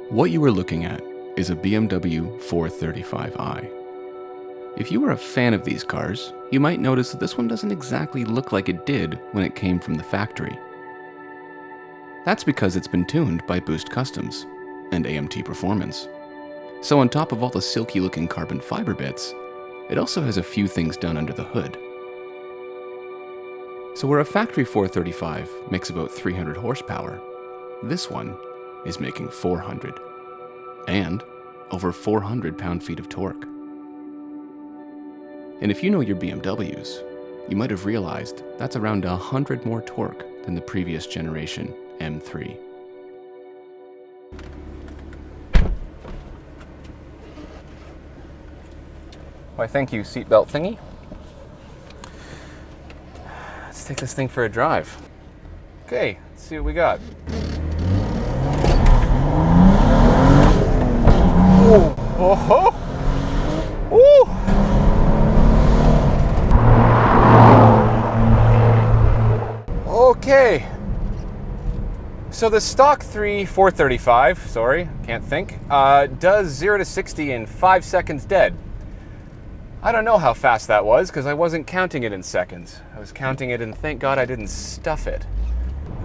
What you are looking at is a BMW 435i. If you were a fan of these cars, you might notice that this one doesn't exactly look like it did when it came from the factory. That's because it's been tuned by Boost Customs and AMT Performance. So on top of all the silky looking carbon fiber bits, it also has a few things done under the hood. So where a factory 435 makes about 300 horsepower, this one is making 400. And over 400 pound-feet of torque. And if you know your BMWs, you might have realized that's around 100 more torque than the previous generation M3. Why, thank you, seatbelt thingy. Let's take this thing for a drive. Okay, let's see what we got. Ooh. Oh-ho! Woo! Okay. So the stock 435, can't think, does 0 to 60 in 5 seconds dead. I don't know how fast that was because I wasn't counting it in seconds. I was counting it, and thank God I didn't stuff it.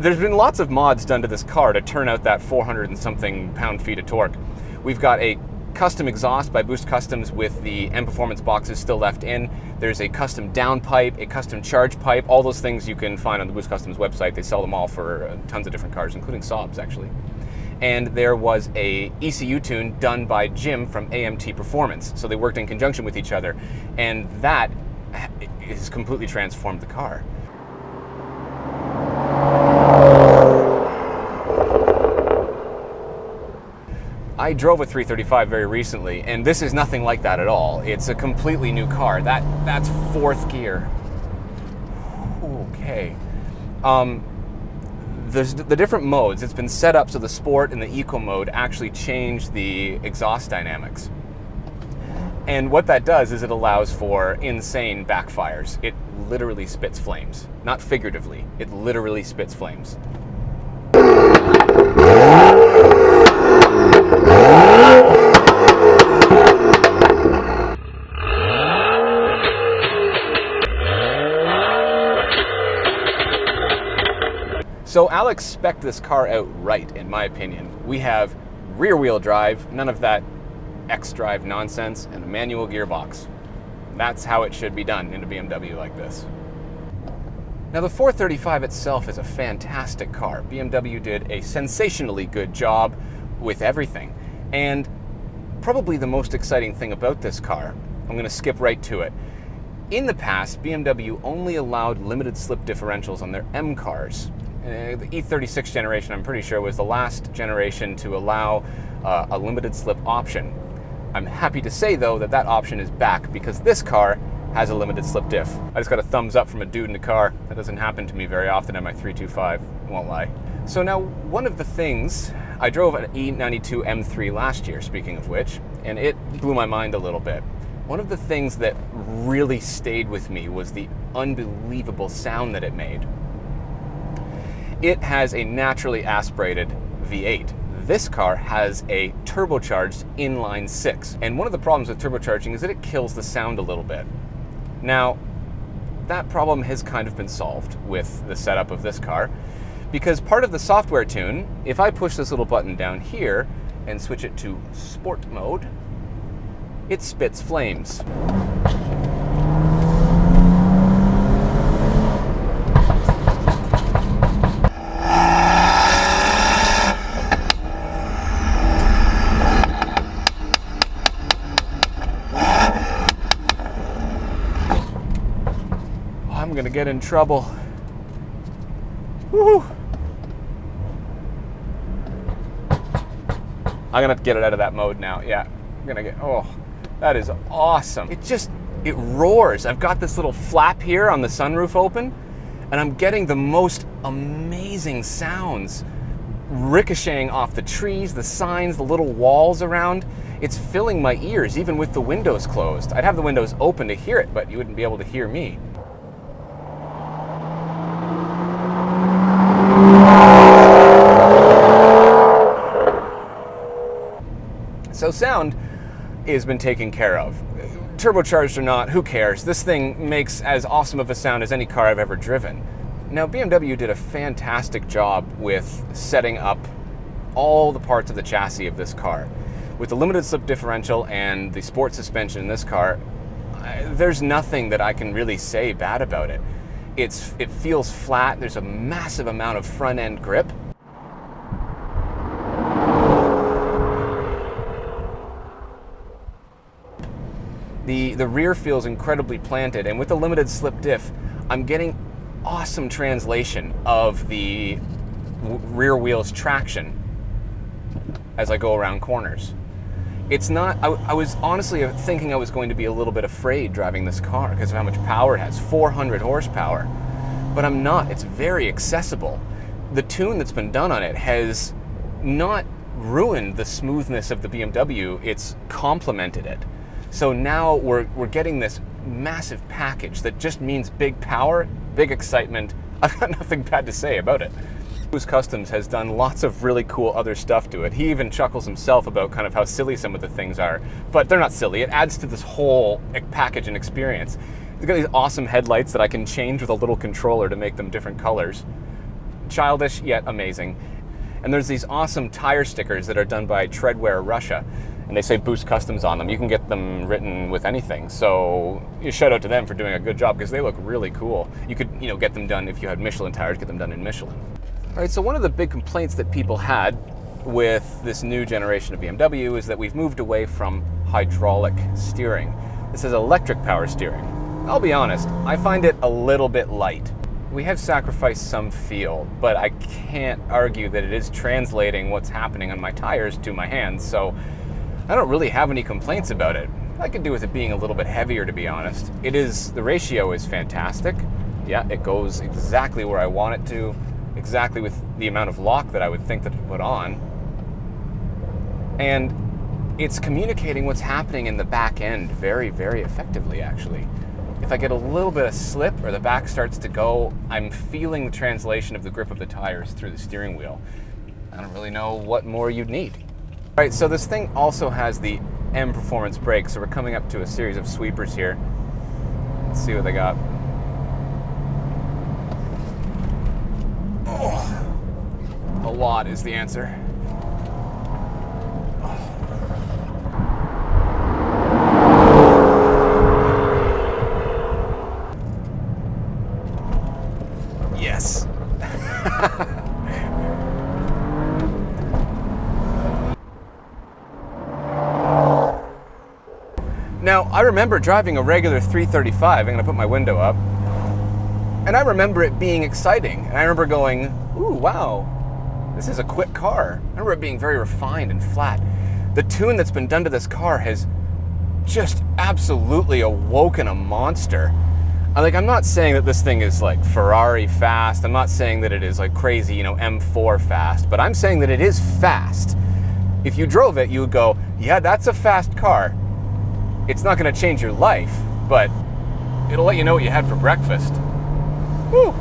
There's been lots of mods done to this car to turn out that 400 and something pound-feet of torque. We've got a custom exhaust by Boost Customs with the M Performance boxes still left in. There's a custom downpipe, a custom charge pipe, all those things you can find on the Boost Customs website. They sell them all for tons of different cars, including Saabs actually. And there was a ECU tune done by Jim from AMT Performance. So they worked in conjunction with each other, and that has completely transformed the car. I drove a 335 very recently, and this is nothing like that at all. It's a completely new car. That's fourth gear. Okay. The different modes, it's been set up so the sport and the eco mode actually change the exhaust dynamics. And what that does is it allows for insane backfires. It literally spits flames. Not figuratively, it literally spits flames. So Alex spec'd this car out right, in my opinion. We have rear-wheel drive, none of that X-drive nonsense, and a manual gearbox. That's how it should be done in a BMW like this. Now the 435 itself is a fantastic car. BMW did a sensationally good job with everything. And probably the most exciting thing about this car, I'm going to skip right to it. In the past, BMW only allowed limited slip differentials on their M cars. The E36 generation, I'm pretty sure, was the last generation to allow a limited slip option. I'm happy to say, though, that that option is back because this car has a limited slip diff. I just got a thumbs up from a dude in the car. That doesn't happen to me very often on my 325, won't lie. So now, one of the things, I drove an E92 M3 last year, speaking of which, and it blew my mind a little bit. One of the things that really stayed with me was the unbelievable sound that it made. It has a naturally aspirated V8. This car has a turbocharged inline 6. And one of the problems with turbocharging is that it kills the sound a little bit. Now, that problem has kind of been solved with the setup of this car, because part of the software tune, if I push this little button down here and switch it to sport mode, it spits flames. I'm gonna get in trouble. Woohoo! I'm gonna get it out of that mode now. Yeah, I'm gonna get, oh, that is awesome. It roars. I've got this little flap here on the sunroof open, and I'm getting the most amazing sounds ricocheting off the trees, the signs, the little walls around. It's filling my ears, even with the windows closed. I'd have the windows open to hear it, but you wouldn't be able to hear me. sound has been taken care of. Turbocharged or not, who cares? This thing makes as awesome of a sound as any car I've ever driven. Now, BMW did a fantastic job with setting up all the parts of the chassis of this car. With the limited slip differential and the sport suspension in this car, there's nothing that I can really say bad about it. It feels flat, there's a massive amount of front end grip. The rear feels incredibly planted, and with the limited slip diff, I'm getting awesome translation of the rear wheel's traction as I go around corners. It's not, I was honestly thinking I was going to be a little bit afraid driving this car because of how much power it has, 400 horsepower, but I'm not. It's very accessible. The tune that's been done on it has not ruined the smoothness of the BMW, it's complemented it. So now we're getting this massive package that just means big power, big excitement. I've got nothing bad to say about it. Boost Customs has done lots of really cool other stuff to it. He even chuckles himself about kind of how silly some of the things are, but they're not silly. It adds to this whole package and experience. It's got these awesome headlights that I can change with a little controller to make them different colors. Childish, yet amazing. And there's these awesome tire stickers that are done by Treadwear Russia, and they say Boost Customs on them. You can get them written with anything. So shout out to them for doing a good job because they look really cool. You could, get them done if you had Michelin tires, get them done in Michelin. All right, so one of the big complaints that people had with this new generation of BMW is that we've moved away from hydraulic steering. This is electric power steering. I'll be honest, I find it a little bit light. We have sacrificed some feel, but I can't argue that it is translating what's happening on my tires to my hands, so I don't really have any complaints about it. I could do with it being a little bit heavier, to be honest. The ratio is fantastic. Yeah, it goes exactly where I want it to, exactly with the amount of lock that I would think that it put on. And it's communicating what's happening in the back end very, very effectively, actually. If I get a little bit of slip or the back starts to go, I'm feeling the translation of the grip of the tires through the steering wheel. I don't really know what more you'd need. All right, so this thing also has the M Performance brake, so we're coming up to a series of sweepers here. Let's see what they got. Oh, a lot is the answer. Yes. Now, I remember driving a regular 335. I'm going to put my window up. And I remember it being exciting. And I remember going, ooh, wow, this is a quick car. I remember it being very refined and flat. The tune that's been done to this car has just absolutely awoken a monster. I'm not saying that this thing is like Ferrari fast. I'm not saying that it is like crazy, M4 fast. But I'm saying that it is fast. If you drove it, you would go, yeah, that's a fast car. It's not going to change your life, but it'll let you know what you had for breakfast. Woo!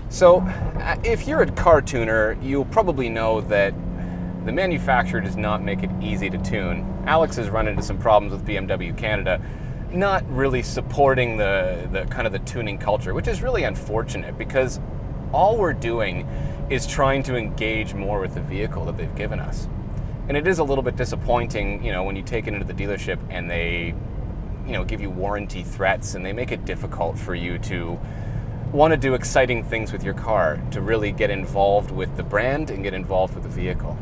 So, if you're a car tuner, you'll probably know that the manufacturer does not make it easy to tune. Alex has run into some problems with BMW Canada, not really supporting the kind of the tuning culture, which is really unfortunate because all we're doing is trying to engage more with the vehicle that they've given us. And it is a little bit disappointing, when you take it into the dealership and they, give you warranty threats and they make it difficult for you to want to do exciting things with your car, to really get involved with the brand and get involved with the vehicle.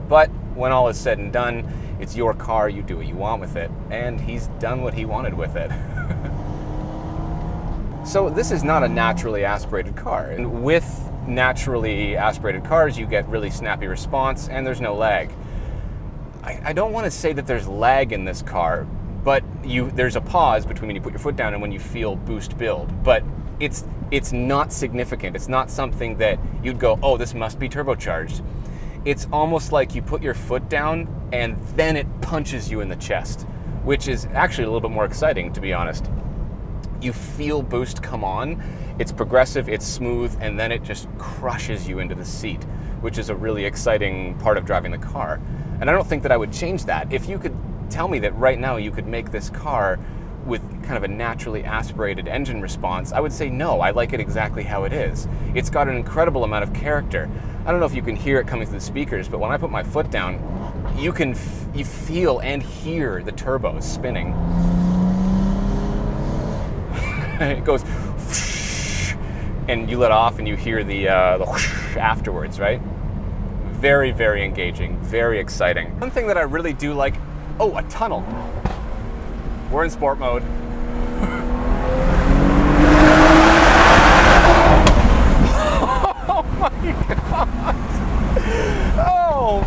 But when all is said and done, it's your car, you do what you want with it, and he's done what he wanted with it. So this is not a naturally aspirated car, and with naturally aspirated cars, you get really snappy response and there's no lag. I don't want to say that there's lag in this car, but there's a pause between when you put your foot down and when you feel boost build, but it's not significant. It's not something that you'd go, oh, this must be turbocharged. It's almost like you put your foot down and then it punches you in the chest, which is actually a little bit more exciting, to be honest. You feel boost come on, it's progressive, it's smooth, and then it just crushes you into the seat, which is a really exciting part of driving the car. And I don't think that I would change that. If you could tell me that right now you could make this car with kind of a naturally aspirated engine response, I would say no, I like it exactly how it is. It's got an incredible amount of character. I don't know if you can hear it coming through the speakers, but when I put my foot down, you feel and hear the turbos spinning. It goes whoosh, and you let off and you hear the whoosh afterwards, right? Very, very engaging, very exciting. One thing that I really do like, oh, a tunnel. We're in sport mode. Oh my God. Oh,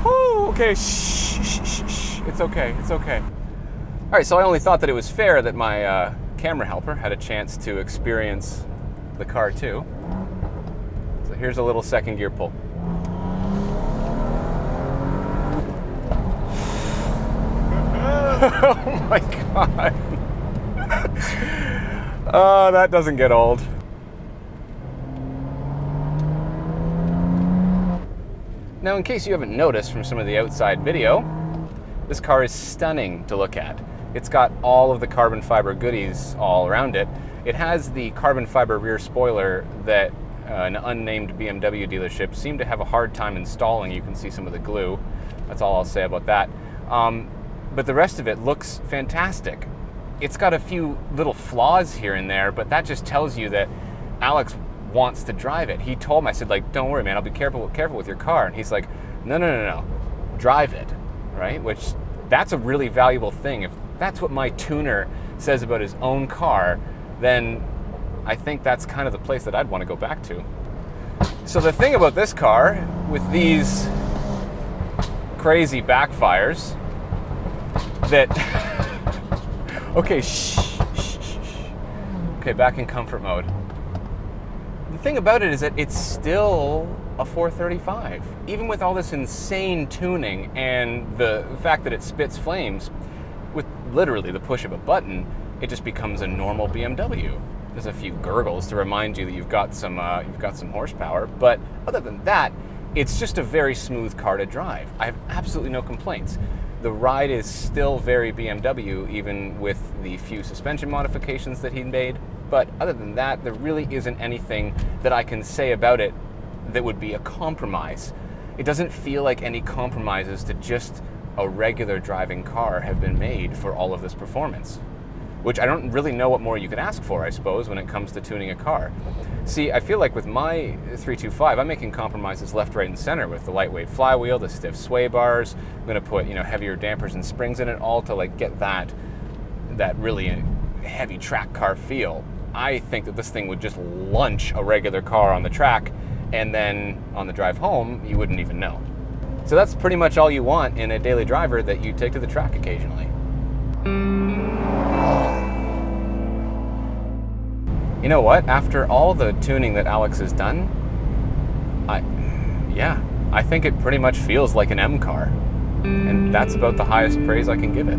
whew, okay, shh. It's okay, it's okay. All right, so I only thought that it was fair that my camera helper had a chance to experience the car too. So here's a little second gear pull. Oh my God. Oh, that doesn't get old. Now, in case you haven't noticed from some of the outside video, this car is stunning to look at. It's got all of the carbon fiber goodies all around it. It has the carbon fiber rear spoiler that an unnamed BMW dealership seemed to have a hard time installing. You can see some of the glue. That's all I'll say about that. But the rest of it looks fantastic. It's got a few little flaws here and there, but that just tells you that Alex wants to drive it. He told me, I said, like, don't worry, man, I'll be careful with your car. And he's like, no, drive it, right? Which, that's a really valuable thing. If that's what my tuner says about his own car, then I think that's kind of the place that I'd want to go back to. So the thing about this car, with these crazy backfires, that, okay, shh. Okay, back in comfort mode. The thing about it is that it's still a 435. Even with all this insane tuning and the fact that it spits flames, with literally the push of a button, it just becomes a normal BMW. There's a few gurgles to remind you that you've got some horsepower, but other than that, it's just a very smooth car to drive. I have absolutely no complaints. The ride is still very BMW, even with the few suspension modifications that he made. But other than that, there really isn't anything that I can say about it that would be a compromise. It doesn't feel like any compromises to just a regular driving car have been made for all of this performance. Which I don't really know what more you could ask for, I suppose, when it comes to tuning a car. See, I feel like with my 325, I'm making compromises left, right, and center with the lightweight flywheel, the stiff sway bars. I'm gonna put, heavier dampers and springs in it, all to like get that really heavy track car feel. I think that this thing would just lunch a regular car on the track, and then on the drive home, you wouldn't even know. So that's pretty much all you want in a daily driver that you take to the track occasionally. You know what? After all the tuning that Alex has done, I think it pretty much feels like an M car. And that's about the highest praise I can give it.